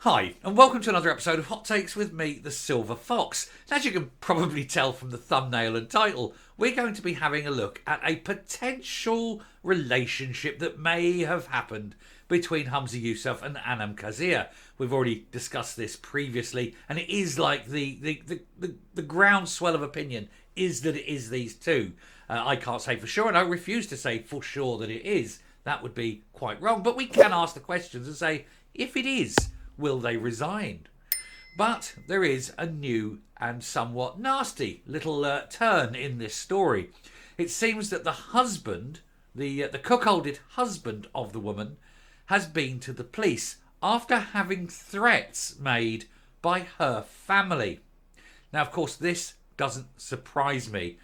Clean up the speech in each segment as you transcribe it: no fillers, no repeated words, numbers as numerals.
Hi, and welcome to another episode of Hot Takes with me, the Silver Fox. As you can probably tell from the thumbnail and title, we're going to be having a look at a potential relationship that may have happened between Hamza Yousaf and Anam Qaisar. We've already discussed this previously, and it is like the groundswell of opinion is that it is these two. I can't say for sure, and I refuse to say for sure that it is. That would be quite wrong, but we can ask the questions and say, if it is, will they resign? But there is a new and somewhat nasty little turn in this story. It seems that the husband, the cuckolded husband of the woman, has been to the police after having threats made by her family. Now, of course, this doesn't surprise me.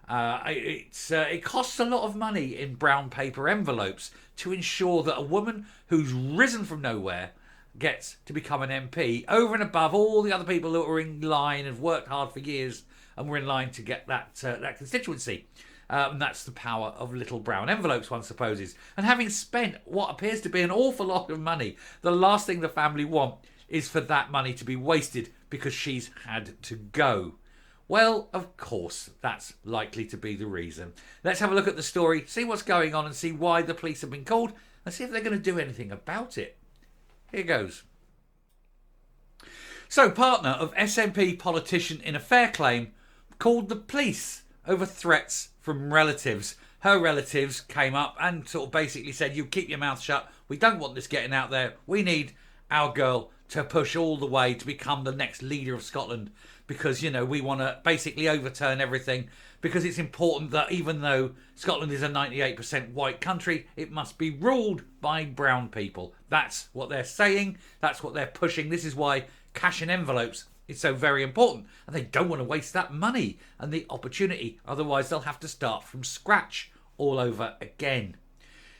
It costs a lot of money in brown paper envelopes to ensure that a woman who's risen from nowhere gets to become an MP over and above all the other people that were in line and worked hard for years and were in line to get that constituency. And that's the power of little brown envelopes, one supposes. And having spent what appears to be an awful lot of money, the last thing the family want is for that money to be wasted because she's had to go. Well, of course, that's likely to be the reason. Let's have a look at the story, see what's going on and see why the police have been called and see if they're going to do anything about it. Here goes. So, partner of SNP politician in affair claim called the police over threats from relatives. Her relatives came up and sort of basically said, you keep your mouth shut. We don't want this getting out there. We need our girl to push all the way to become the next leader of Scotland because, you know, we want to basically overturn everything because it's important that even though Scotland is a 98% white country, it must be ruled by brown people. That's what they're saying. That's what they're pushing. This is why cash in envelopes is so very important. And they don't want to waste that money and the opportunity. Otherwise, they'll have to start from scratch all over again.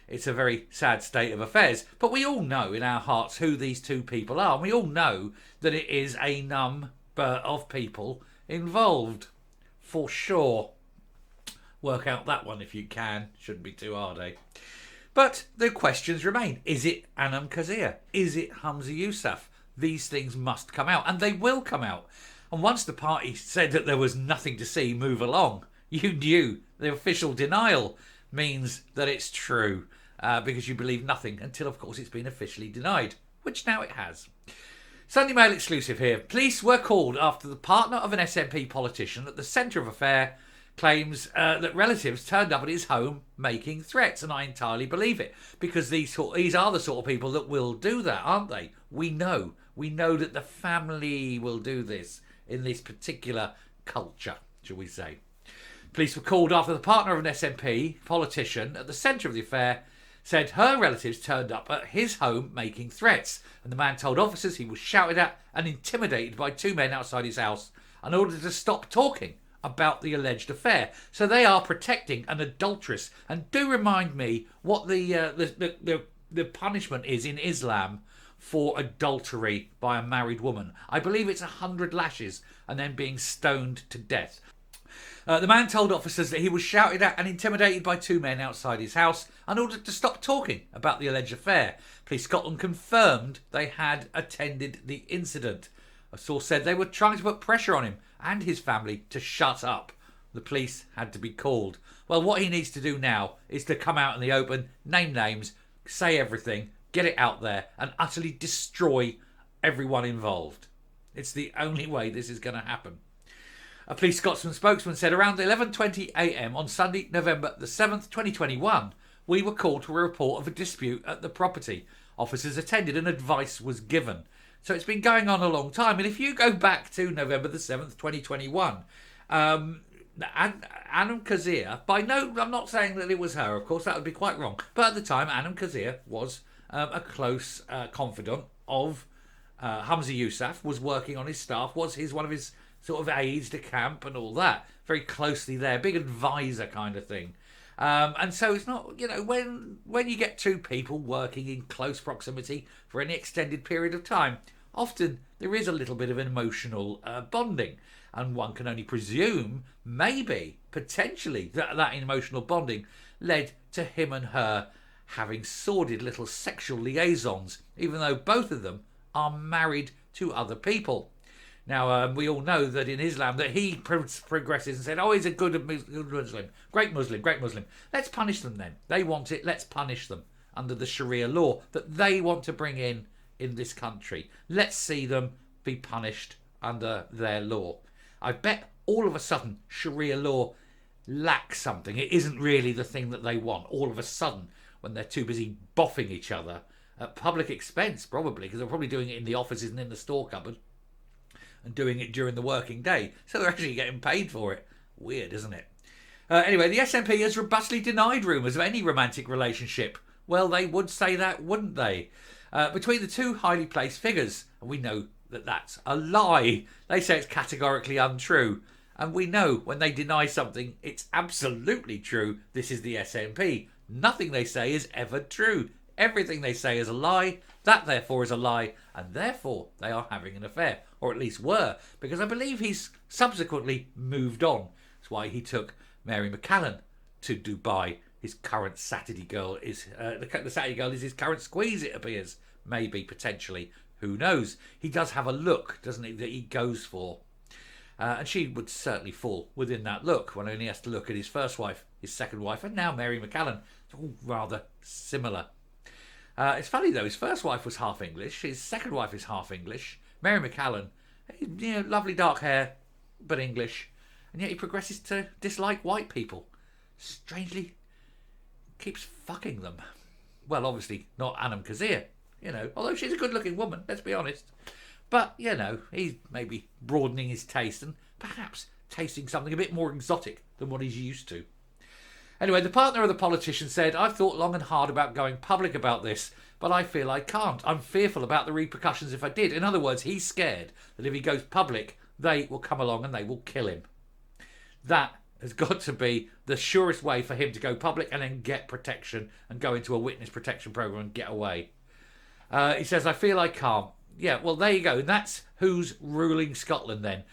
It's a very sad state of affairs. But we all know in our hearts who these two people are. And we all know that it is a number of people involved. For sure. Work out that one if you can. Shouldn't be too hard, eh? But the questions remain. Is it Anam Qaisar? Is it Hamza Yousaf? These things must come out. And they will come out. And once the party said that there was nothing to see, move along, you knew the official denial means that it's true. Because you believe nothing until, of course, it's been officially denied. Which now it has. Sunday Mail exclusive here. Police were called after the partner of an SNP politician at the centre of affair claims that relatives turned up at his home making threats, and I entirely believe it because these are the sort of people that will do that, aren't they? We know that the family will do this in this particular culture, shall we say. Police were called after the partner of an SNP politician at the centre of the affair said her relatives turned up at his home making threats, and the man told officers he was shouted at and intimidated by two men outside his house and ordered to stop talking about the alleged affair. So they are protecting an adulteress. And do remind me what the punishment is in Islam for adultery by a married woman. I believe it's 100 lashes and then being stoned to death. The man told officers that he was shouted at and intimidated by two men outside his house and ordered to stop talking about the alleged affair. Police Scotland confirmed they had attended the incident. A source said they were trying to put pressure on him and his family to shut up. The police had to be called. Well, what he needs to do now is to come out in the open, name names, say everything, get it out there and utterly destroy everyone involved. It's the only way this is going to happen. A Police Scotsman spokesman said around 11:20 a.m. on Sunday, November the 7th, 2021, we were called to a report of a dispute at the property. Officers attended and advice was given. So it's been going on a long time. And if you go back to November the 7th, 2021, Anam Qaisar, I'm not saying that it was her, of course, that would be quite wrong. But at the time, Anam Qaisar was a close confidant of Hamza Yousaf, was working on his staff, was one of his sort of aides de camp and all that. Very closely there, big advisor kind of thing. And so it's not, when you get two people working in close proximity for any extended period of time, often there is a little bit of an emotional bonding. And one can only presume, maybe, potentially, that emotional bonding led to him and her having sordid little sexual liaisons, even though both of them are married to other people. Now, we all know that in Islam that he progresses and said, oh, he's a good Muslim, great Muslim, great Muslim. Let's punish them then. They want it, let's punish them under the Sharia law that they want to bring in this country. Let's see them be punished under their law. I bet all of a sudden Sharia law lacks something. It isn't really the thing that they want. All of a sudden, when they're too busy boffing each other at public expense, probably, because they're probably doing it in the offices and in the store cupboard, and doing it during the working day. So they're actually getting paid for it. Weird, isn't it? Anyway, the SNP has robustly denied rumours of any romantic relationship. Well, they would say that, wouldn't they? Between the two highly placed figures. And we know that that's a lie. They say it's categorically untrue. And we know when they deny something, it's absolutely true. This is the SNP. Nothing they say is ever true. Everything they say is a lie. That, therefore, is a lie. And therefore, they are having an affair. Or at least were. Because I believe he's subsequently moved on. That's why he took Mary McCallan to Dubai. His current Saturday girl is... the Saturday girl is his current squeeze, it appears. Maybe, potentially. Who knows? He does have a look, doesn't he, that he goes for. And she would certainly fall within that look. One only has to look at his first wife, his second wife, and now Mary McCallan. It's all rather similar. It's funny though, his first wife was half English, his second wife is half English. Mary McCallan, you know, lovely dark hair, but English. And yet he progresses to dislike white people. Strangely, keeps fucking them. Well, obviously not Anam Kazir, you know, although she's a good looking woman, let's be honest. But, you know, he's maybe broadening his taste and perhaps tasting something a bit more exotic than what he's used to. Anyway, the partner of the politician said, I've thought long and hard about going public about this, but I feel I can't. I'm fearful about the repercussions if I did. In other words, he's scared that if he goes public, they will come along and they will kill him. That has got to be the surest way for him to go public and then get protection and go into a witness protection program and get away. He says, I feel I can't. Yeah, well, there you go. That's who's ruling Scotland then.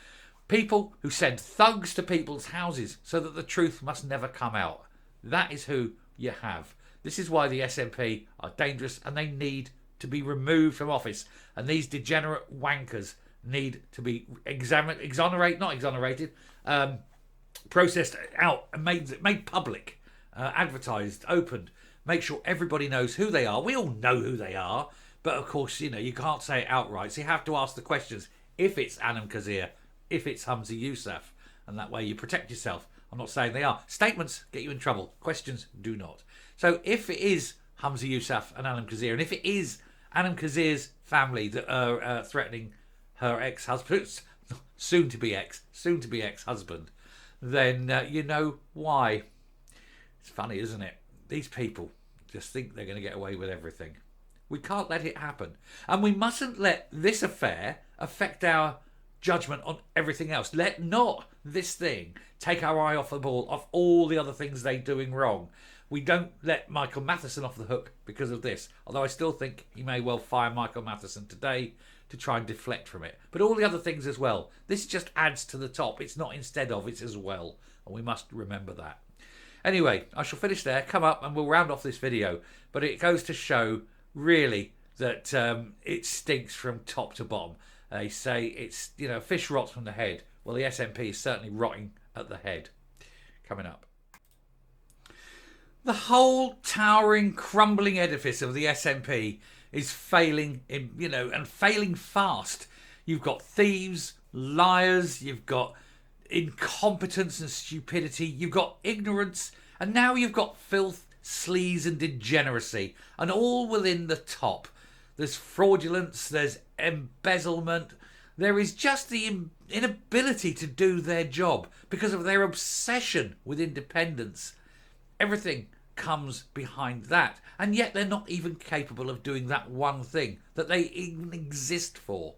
People who send thugs to people's houses so that the truth must never come out. That is who you have. This is why the SNP are dangerous and they need to be removed from office. And these degenerate wankers need to be processed out and made public, advertised, opened. Make sure everybody knows who they are. We all know who they are. But of course, you know, you can't say it outright. So you have to ask the questions. If it's Anam Kazir, if it's Humza Yousaf, and that way you protect yourself. I'm not saying they are. Statements get you in trouble. Questions do not. So if it is Humza Yousaf and Anam Kazir, and if it is Anam Kazir's family that are threatening her ex-husband, soon-to-be ex-husband, then you know why. It's funny, isn't it? These people just think they're going to get away with everything. We can't let it happen. And we mustn't let this affair affect our judgment on everything else. Let not this thing take our eye off the ball, off all the other things they're doing wrong. We don't let Michael Matheson off the hook because of this. Although I still think he may well fire Michael Matheson today to try and deflect from it. But all the other things as well. This just adds to the top. It's not instead of, it's as well. And we must remember that. Anyway, I shall finish there, come up and we'll round off this video. But it goes to show really that it stinks from top to bottom. They say it's, you know, fish rots from the head. Well, the SNP is certainly rotting at the head. Coming up. The whole towering, crumbling edifice of the SNP is failing, and failing fast. You've got thieves, liars, you've got incompetence and stupidity, you've got ignorance, and now you've got filth, sleaze and degeneracy, and all within the top. There's fraudulence, there's embezzlement, there is just the inability to do their job because of their obsession with independence. Everything comes behind that, and yet they're not even capable of doing that one thing that they even exist for.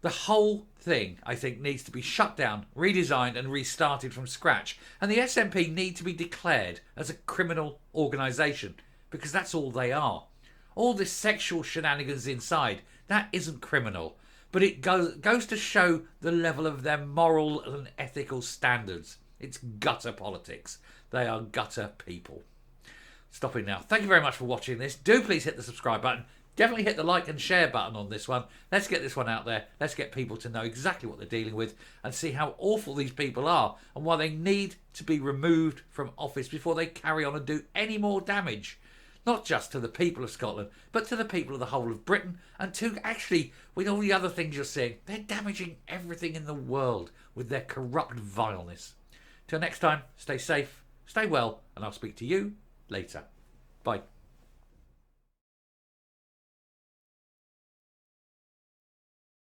The whole thing, I think, needs to be shut down, redesigned and restarted from scratch. And the SNP need to be declared as a criminal organisation, because that's all they are. All this sexual shenanigans inside, that isn't criminal. But it goes to show the level of their moral and ethical standards. It's gutter politics. They are gutter people. Stopping now. Thank you very much for watching this. Do please hit the subscribe button. Definitely hit the like and share button on this one. Let's get this one out there. Let's get people to know exactly what they're dealing with and see how awful these people are and why they need to be removed from office before they carry on and do any more damage. Not just to the people of Scotland, but to the people of the whole of Britain, and to actually, with all the other things you're seeing, they're damaging everything in the world with their corrupt vileness. Till next time, stay safe, stay well, and I'll speak to you later. Bye.